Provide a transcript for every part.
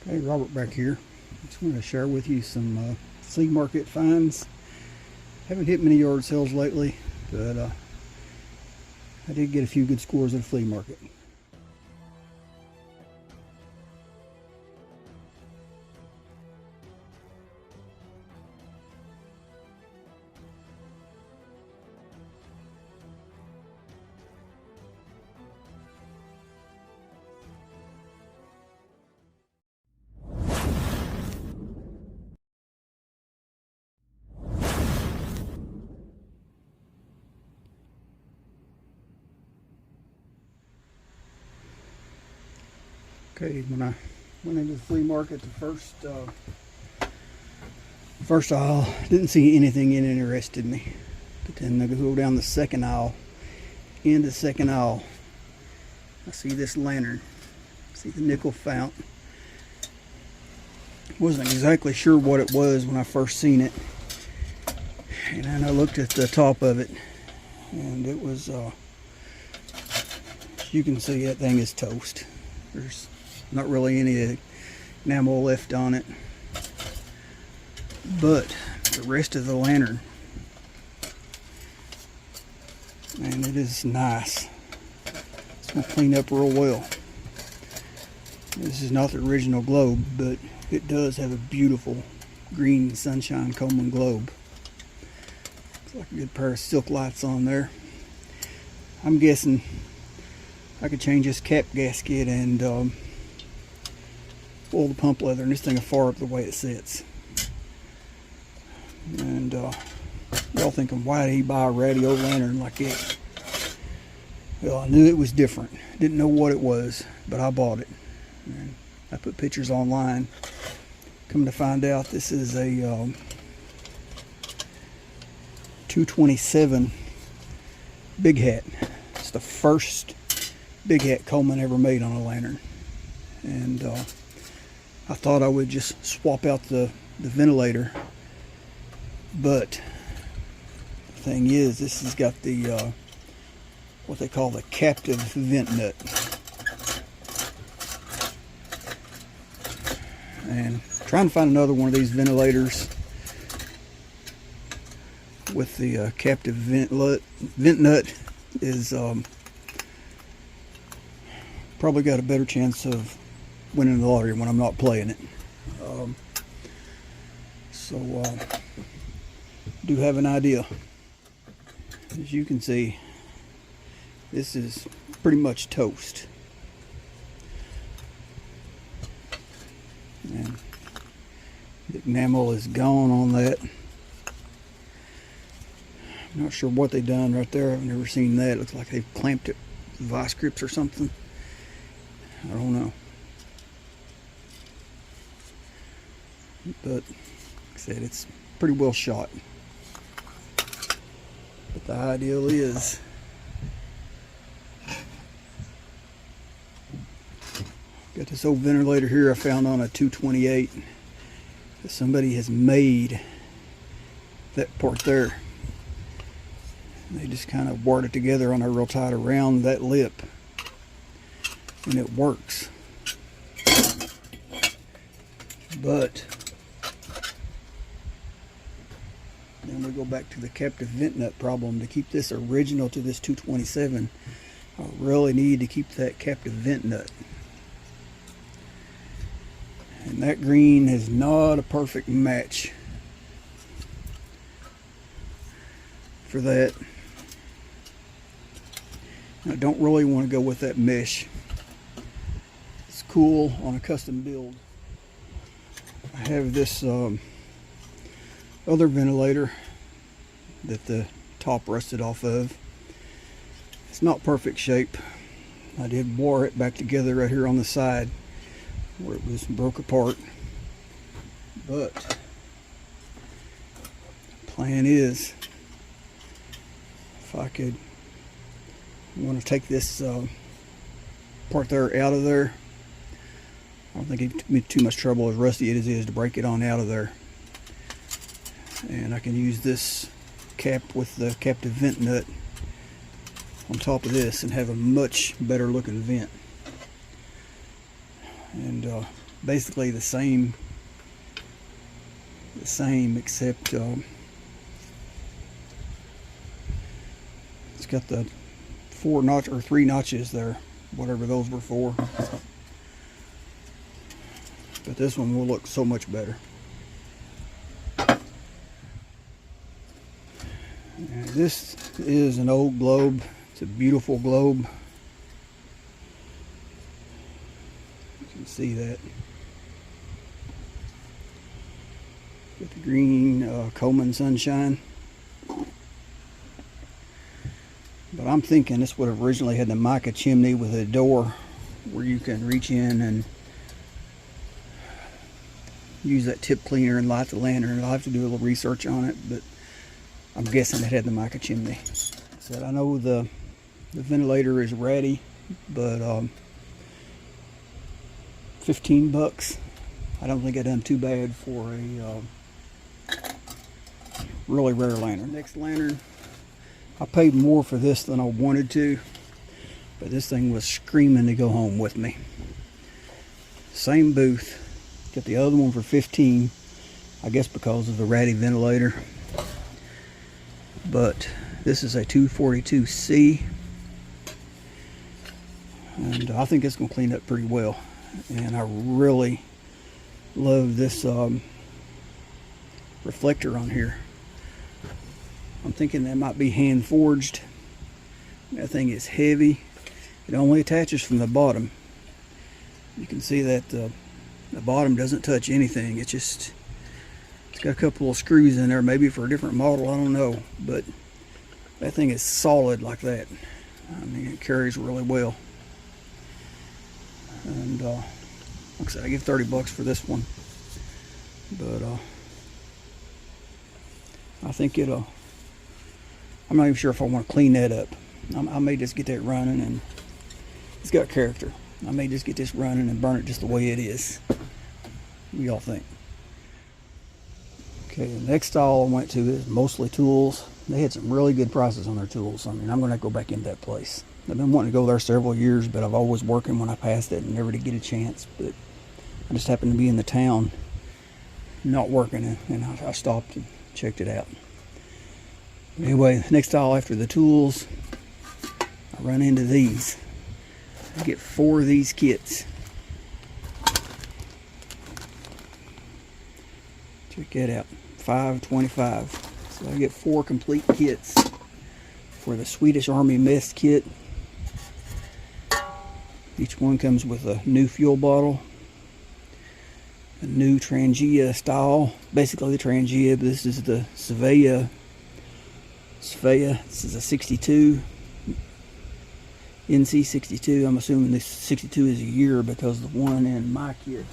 Hey, Robert back here. Just want to share with you some flea market finds. Haven't hit many yard sales lately, but I did get a few good scores at a flea market. Okay, when I went into the flea market, the first aisle, didn't see anything in it interested me. But then I go down the second aisle. In the second aisle, I see this lantern. See the nickel fountain. Wasn't exactly sure what it was when I first seen it, and then I looked at the top of it, and it was, as you can see, that thing is toast. There's not really any enamel left on it, but the rest of the lantern, man, it is nice. It's gonna clean up real well. This is not the original globe, but it does have a beautiful green sunshine Coleman globe. Looks like a good pair of silk lights on there. I'm guessing I could change this cap gasket and pull the pump leather, and this thing will fire up the way it sits. And y'all thinking, why did he buy a ratty old lantern like it? Well, I knew it was different. Didn't know what it was, but I bought it. And I put pictures online. Come to find out, this is a 227 big hat. It's the first big hat Coleman ever made on a lantern. And I thought I would just swap out the ventilator, but the thing is, this has got the what they call the captive vent nut. And trying to find another one of these ventilators with the captive vent nut is probably got a better chance of winning the lottery when I'm not playing it. Do have an idea. As you can see, this is pretty much toast. And the enamel is gone on that. I'm not sure what they've done right there. I've never seen that. It looks like they've clamped it with vice grips or something. I don't know. But like I said, it's pretty well shot. But the ideal is got this old ventilator here I found on a 228 that somebody has made that part there. They just kind of wart it together on there real tight around that lip, and it works. But then we go back to the captive vent nut problem. To keep this original to this 227, I really need to keep that captive vent nut. And that green is not a perfect match for that. I don't really want to go with that mesh. It's cool on a custom build. I have this other ventilator that the top rusted off of. It's not perfect shape. I did wire it back together right here on the side where it was broke apart. But the plan is, if I could, want to take this part there out of there. I don't think it'd be too much trouble, as rusty as it is, to break it on out of there. And I can use this cap with the captive vent nut on top of this and have a much better looking vent. And basically the same except it's got the 3 notches there, whatever those were for. But this one will look so much better. And this is an old globe. It's a beautiful globe. You can see that. Got the green Coleman sunshine. But I'm thinking this would have originally had the mica chimney with a door where you can reach in and use that tip cleaner and light the lantern. I'll have to do a little research on it, but I'm guessing it had the mica chimney. So I know the ventilator is ratty, but $15. I don't think I done too bad for a really rare lantern. Next lantern, I paid more for this than I wanted to, but this thing was screaming to go home with me. Same booth. Got the other one for $15, I guess because of the ratty ventilator. But this is a 242C, and I think it's going to clean up pretty well. And I really love this reflector on here. I'm thinking that might be hand forged. That thing is heavy. It only attaches from the bottom. You can see that the bottom doesn't touch anything. It's got a couple of screws in there, maybe for a different model, I don't know. But that thing is solid like that. I mean, it carries really well. And like I said, I give $30 for this one. But I think it'll. I'm not even sure if I want to clean that up. I may just get that running, and it's got character. I may just get this running and burn it just the way it is. What do y'all think? Okay, the next stall I went to is Mostly Tools. They had some really good prices on their tools. I mean, I'm going to go back into that place. I've been wanting to go there several years, but I've always working when I passed it and never did get a chance. But I just happened to be in the town, not working, and I stopped and checked it out. Anyway, next stall after the tools, I run into these. I get 4 of these kits. Check that out, $5.25. So I get 4 complete kits for the Swedish Army Mess kit. Each one comes with a new fuel bottle, a new Trangia style, basically the Trangia, but this is the Svea. This is a 62, NC 62. I'm assuming this 62 is a year because the one in my kit,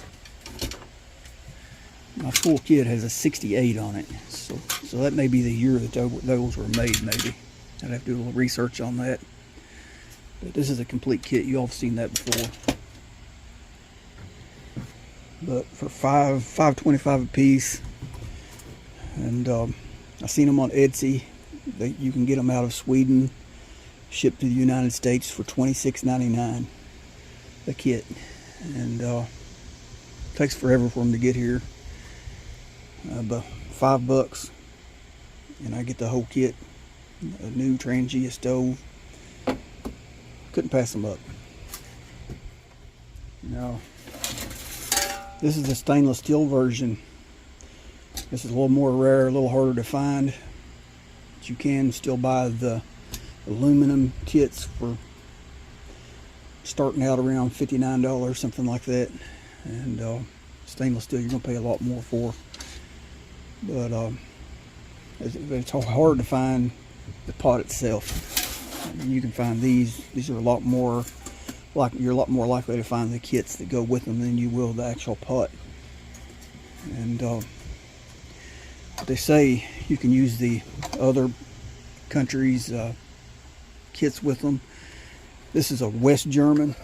my full kit, has a 68 on it. So that may be the year that those were made, maybe. I'd have to do a little research on that. But this is a complete kit. You all have seen that before. But for $5.25 a piece, and I seen them on Etsy. You can get them out of Sweden, shipped to the United States for $26.99 a kit, and it takes forever for them to get here. But $5, and I get the whole kit. A new Trangia stove. Couldn't pass them up. Now, this is the stainless steel version. This is a little more rare, a little harder to find. But you can still buy the aluminum kits for starting out around $59, something like that. And stainless steel you're going to pay a lot more for. But it's hard to find the pot itself. You can find these are a lot more, you're a lot more likely to find the kits that go with them than you will the actual pot. And they say you can use the other countries' kits with them. This is a West German.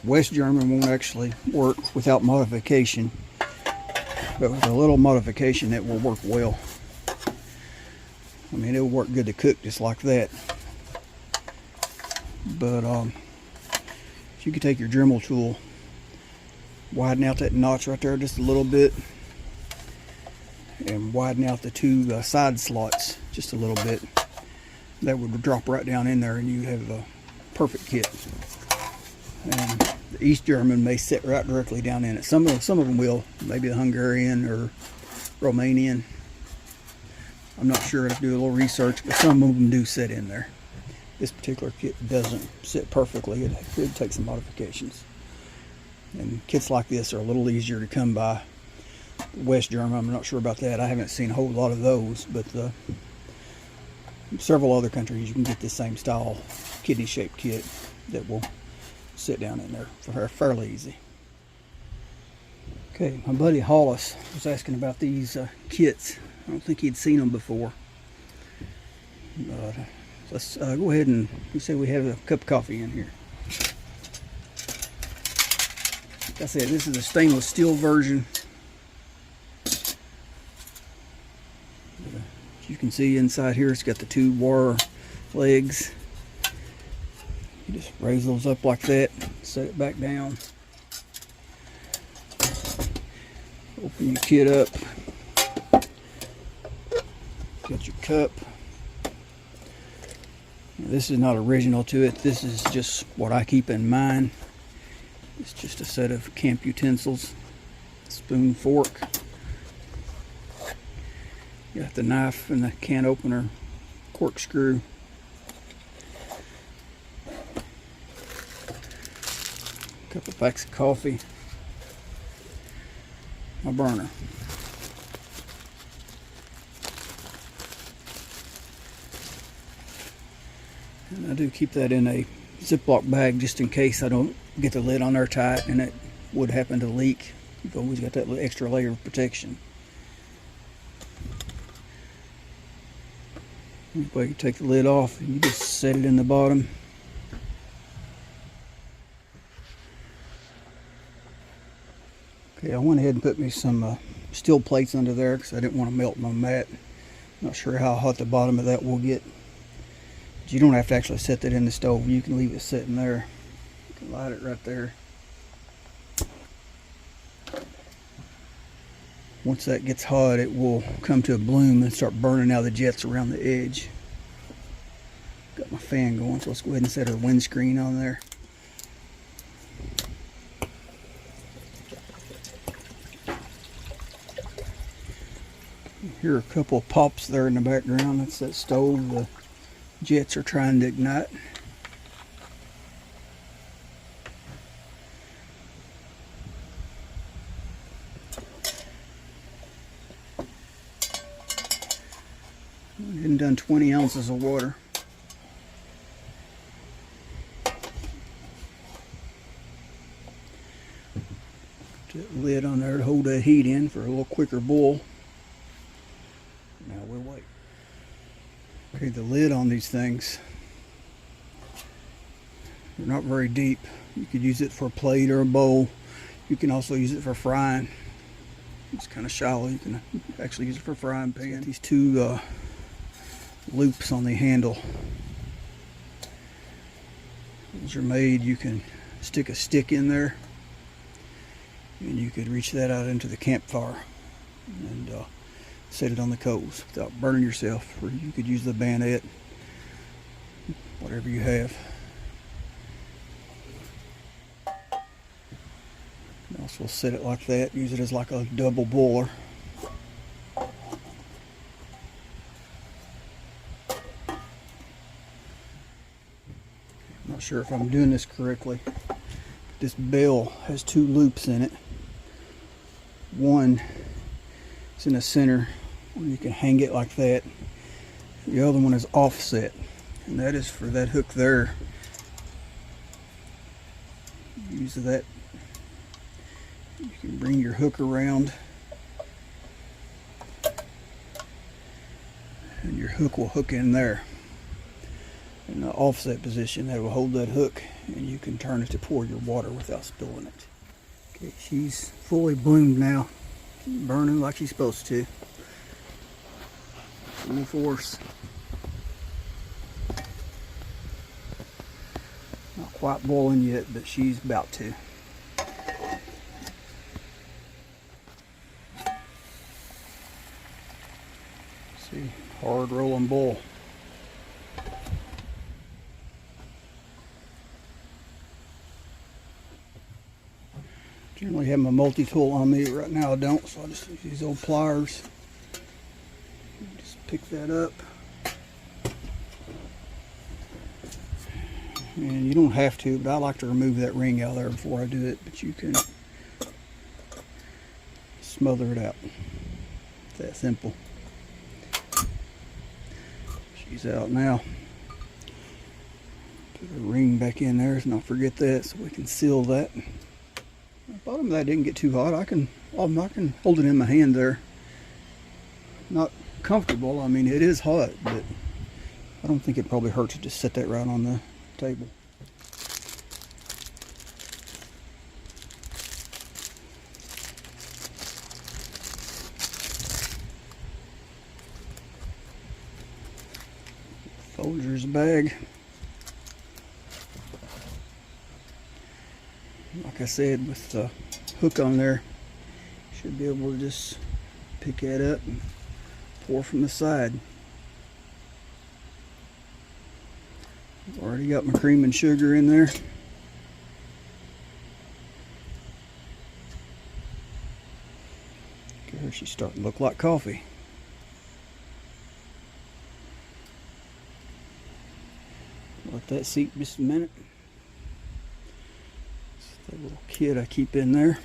West German won't actually work without modification, but with a little modification it will work well. I mean, it'll work good to cook just like that. But if you could take your Dremel tool widen out that notch right there just a little bit, and widen out the two side slots just a little bit. That would drop right down in there, and you have a perfect kit. And the East German may sit right directly down in it. Some of them will, maybe the Hungarian or Romanian. I'm not sure. I have to do a little research, but some of them do sit in there. This particular kit doesn't sit perfectly. It could take some modifications. And kits like this are a little easier to come by. West German, I'm not sure about that. I haven't seen a whole lot of those, but several other countries you can get this same style kidney shaped kit that will sit down in there for fairly easy. Okay, my buddy Hollis was asking about these kits. I don't think he'd seen them before. But let's go ahead and say we have a cup of coffee in here. Like I said, this is a stainless steel version. As you can see inside here, it's got the two wire legs. You just raise those up like that, set it back down. Open your kit up. Got your cup. Now, this is not original to it. This is just what I keep in mind. It's just a set of camp utensils. Spoon, fork. You got the knife and the can opener, corkscrew. A couple packs of coffee. My burner. And I do keep that in a Ziploc bag just in case I don't get the lid on there tight and it would happen to leak. You've always got that extra layer of protection. But you take the lid off and you just set it in the bottom. Okay, I went ahead and put me some steel plates under there because I didn't want to melt my mat. Not sure how hot the bottom of that will get. But you don't have to actually set that in the stove. You can leave it sitting there. You can light it right there. Once that gets hot, it will come to a bloom and start burning out the jets around the edge. Got my fan going, so let's go ahead and set our windscreen on there. Hear a couple of pops there in the background. That's that stove the jets are trying to ignite. And done 20 ounces of water. Put that lid on there to hold that heat in for a little quicker boil. Now we'll wait. Okay, the lid on these things, they're not very deep. You could use it for a plate or a bowl. You can also use it for frying. It's kind of shallow. You can actually use it for frying pan. These two loops on the handle. These are made, you can stick a stick in there and you could reach that out into the campfire and set it on the coals without burning yourself, or you could use the bayonet, whatever you have. Also set it like that, use it as like a double boiler. Not sure if I'm doing this correctly. This bell has two loops in it. One is in the center where you can hang it like that. The other one is offset, and that is for that hook there. Use that. You can bring your hook around and your hook will hook in there. In the offset position, that will hold that hook and you can turn it to pour your water without spilling it. Okay, she's fully bloomed now. Burning like she's supposed to. Full force. Not quite boiling yet, but she's about to. Hard rolling bull. Generally have my multi-tool on me. Right now I don't, so I just use these old pliers. Just pick that up. And you don't have to, but I like to remove that ring out there before I do it. But you can smother it out. It's that simple. She's out now. Put a ring back in there, and I'll forget that, so we can seal that. The bottom of that didn't get too hot. I can hold it in my hand there. Not comfortable. I mean, it is hot, but I don't think it probably hurts to just set that right on the table. Folger's bag. Like I said, with the hook on there, should be able to just pick that up and pour from the side. Already got my cream and sugar in there. Okay, she's starting to look like coffee. Let that seat just a minute. That little kit I keep in there.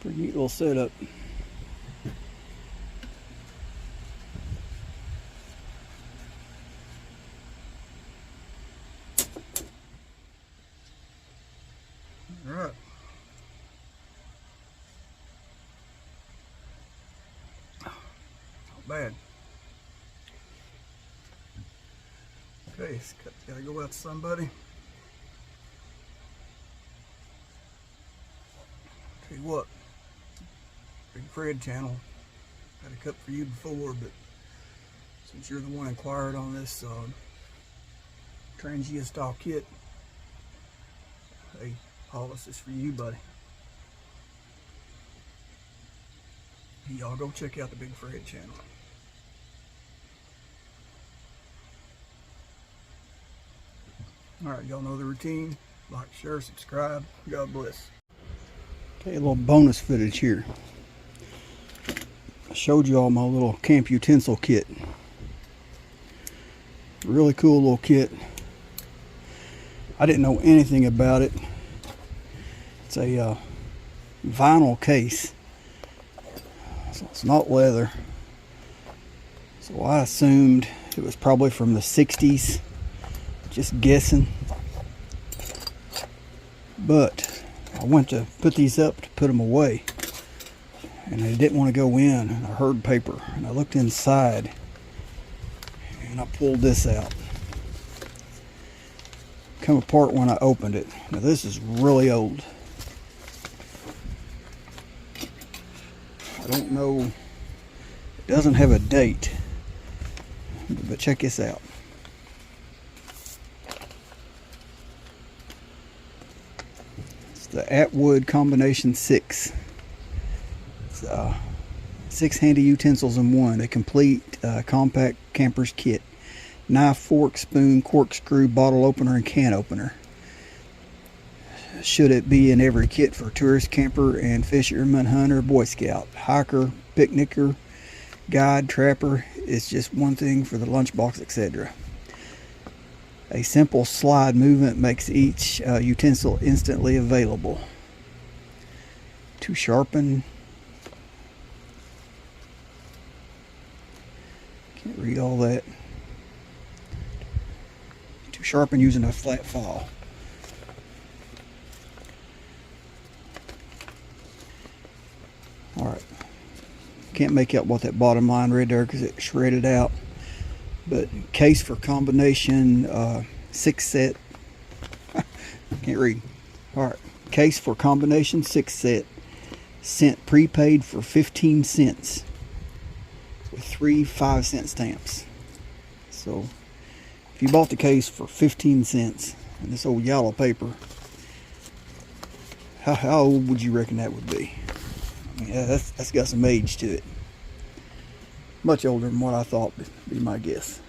Pretty neat little setup. Alright. Not bad. Okay, gotta go out to somebody. Tell you what, Big Fred channel, had a cup for you before, but since you're the one inquired on this Transient style kit, hey, Hollis is for you, buddy. Y'all go check out the Big Fred channel. Alright, y'all know the routine. Like, share, subscribe. God bless. Okay, a little bonus footage here. I showed you all my little camp utensil kit. Really cool little kit. I didn't know anything about it. It's a vinyl case. So it's not leather. So I assumed it was probably from the 60s. Just guessing. But I went to put these up to put them away, and I didn't want to go in, and I heard paper, and I looked inside, and I pulled this out. Come apart when I opened it. Now this is really old. I don't know, it doesn't have a date, but check this out. The Atwood Combination 6. It's 6 handy utensils in one. A complete compact camper's kit. Knife, fork, spoon, corkscrew, bottle opener, and can opener. Should it be in every kit for tourist, camper, and fisherman, hunter, Boy Scout, hiker, picnicker, guide, trapper? It's just one thing for the lunchbox, etc. A simple slide movement makes each utensil instantly available. To sharpen, can't read all that. To sharpen using a flat file. Alright, can't make out what that bottom line read there because it shredded out. But case for combination 6 set. Can't read. Alright, case for combination 6 set. Sent prepaid for 15 cents. With 3 5-cent stamps. So if you bought the case for 15 cents and this old yellow paper, how old would you reckon that would be? I mean, that's got some age to it. Much older than what I thought would be my guess.